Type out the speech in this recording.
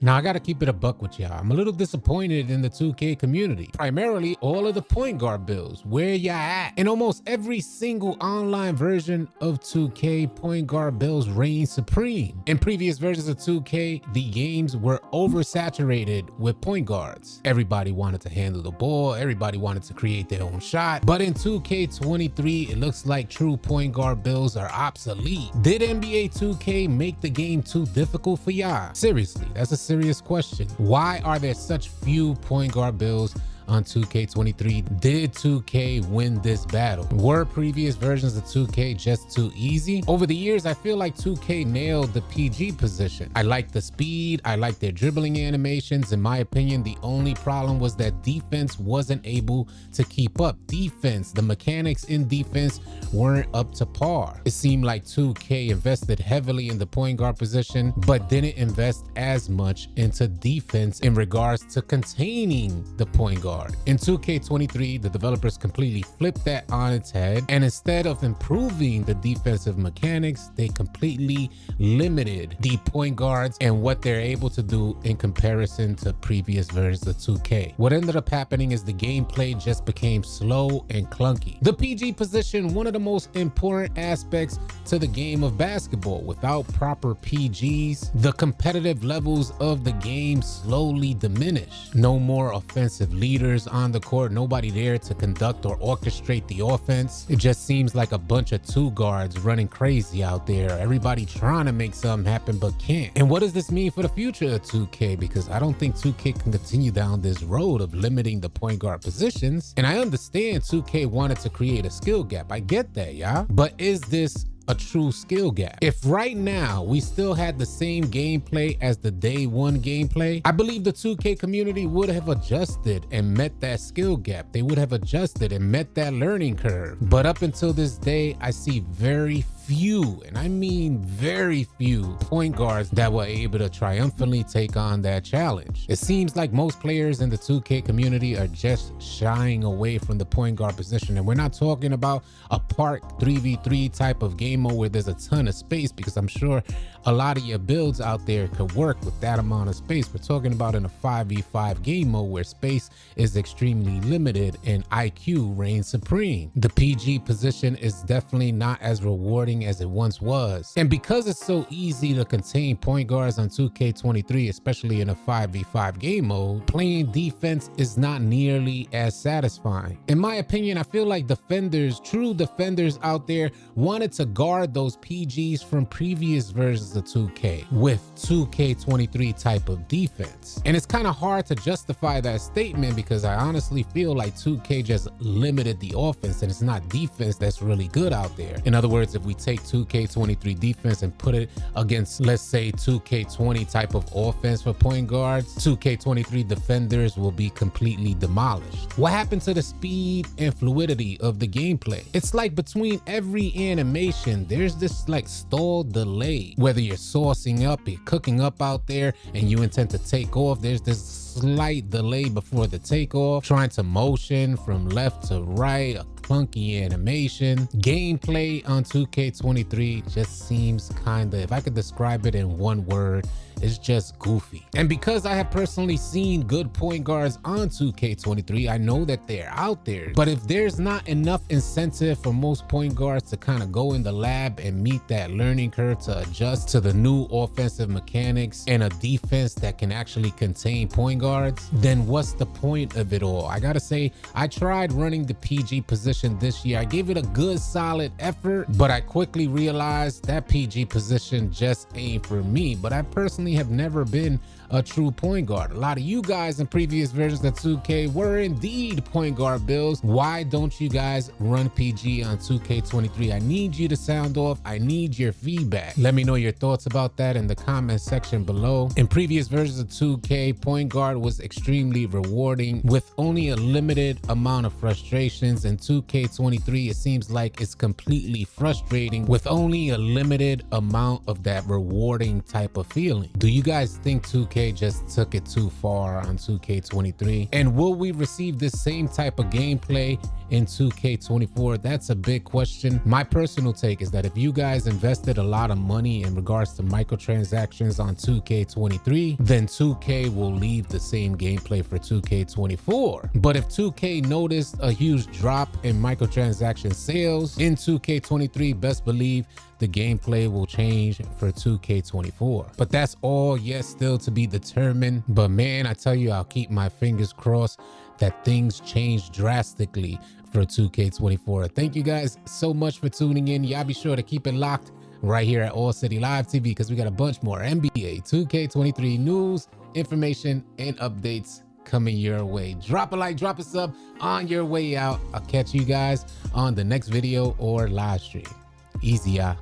Now, I got to keep it a buck with y'all. I'm a little disappointed in the 2K community. Primarily, all of the point guard builds. Where y'all at? In almost every single online version of 2K, point guard builds reign supreme. In previous versions of 2K, the games were oversaturated with point guards. Everybody wanted to handle the ball. Everybody wanted to create their own shot. But in 2K23, it looks like true point guard builds are obsolete. Did NBA 2K make the game too difficult for y'all? Seriously, that's a serious question. Why are there such few point guard builds on 2K23? Did 2K win this battle? Were previous versions of 2K just too easy? Over the years, I feel like 2K nailed the PG position. I like the speed, I like their dribbling animations. In my opinion, the only problem was that defense wasn't able to keep up. The mechanics in defense weren't up to par. It seemed like 2K invested heavily in the point guard position, but didn't invest as much into defense in regards to containing the point guard. In 2K23, the developers completely flipped that on its head, and instead of improving the defensive mechanics, they completely limited the point guards and what they're able to do in comparison to previous versions of 2K. What ended up happening is the gameplay just became slow and clunky. The PG position, one of the most important aspects to the game of basketball. Without proper PGs, the competitive levels of the game slowly diminish. No more offensive leaders on the court, nobody there to conduct or orchestrate the offense. It just seems like a bunch of two guards running crazy out there. Everybody trying to make something happen but can't. And what does this mean for the future of 2K? Because I don't think 2K can continue down this road of limiting the point guard positions. And I understand 2K wanted to create a skill gap. I get that, y'all. But is this a true skill gap? If right now we still had the same gameplay as the day one gameplay, I believe the 2K community would have adjusted and met that skill gap. They would have adjusted and met that learning curve. But up until this day, I see very few, and I mean very few, point guards that were able to triumphantly take on that challenge. It seems like most players in the 2K community are just shying away from the point guard position. And we're not talking about a park 3v3 type of game mode where there's a ton of space, because I'm sure a lot of your builds out there could work with that amount of space. We're talking about in a 5v5 game mode where space is extremely limited and IQ reigns supreme. The PG position is definitely not as rewarding as it once was. And because it's so easy to contain point guards on 2K23, especially in a 5v5 game mode, playing defense is not nearly as satisfying. In my opinion, I feel like true defenders out there wanted to guard those PGs from previous versions of 2K with 2K23 type of defense. And it's kind of hard to justify that statement because I honestly feel like 2K just limited the offense, and it's not defense that's really good out there. In other words, if we take 2K23 defense and put it against, let's say, 2K20 type of offense for point guards, 2K23 defenders will be completely demolished. What happened to the speed and fluidity of the gameplay? It's like between every animation, there's this like stall delay. Whether you're sourcing up, you're cooking up out there, and you intend to take off, there's this slight delay before the takeoff. Trying to motion from left to right, a clunky animation. Gameplay on 2K23 just seems kinda, if I could describe it in one word, it's just goofy. And because I have personally seen good point guards on 2K23, I know that they're out there. But if there's not enough incentive for most point guards to kind of go in the lab and meet that learning curve to adjust to the new offensive mechanics and a defense that can actually contain point guards, then what's the point of it all? I gotta say, I tried running the PG position this year. I gave it a good solid effort, but I quickly realized that PG position just ain't for me. But I personally have never been a true point guard. A lot of you guys in previous versions of 2K were indeed point guard builds. Why don't you guys run PG on 2K23? I need you to sound off. I need your feedback. Let me know your thoughts about that in the comment section below. In previous versions of 2K, point guard was extremely rewarding with only a limited amount of frustrations. In 2K23, it seems like it's completely frustrating with only a limited amount of that rewarding type of feeling. money. Do you guys think 2K just took it too far on 2K23? And will we receive this same type of gameplay in 2K24? That's a big question. My personal take is that if you guys invested a lot of money in regards to microtransactions on 2K23, then 2K will leave the same gameplay for 2K24. But if 2K noticed a huge drop in microtransaction sales in 2K23, best believe the gameplay will change for 2K24. But that's all yet still to be determined. But man, I tell you, I'll keep my fingers crossed that things change drastically for 2K24. Thank you guys so much for tuning in. Y'all be sure to keep it locked right here at AllCity Live TV, because we got a bunch more NBA 2K23 news, information, and updates coming your way. Drop a like, drop a sub on your way out. I'll catch you guys on the next video or live stream. Easy, y'all.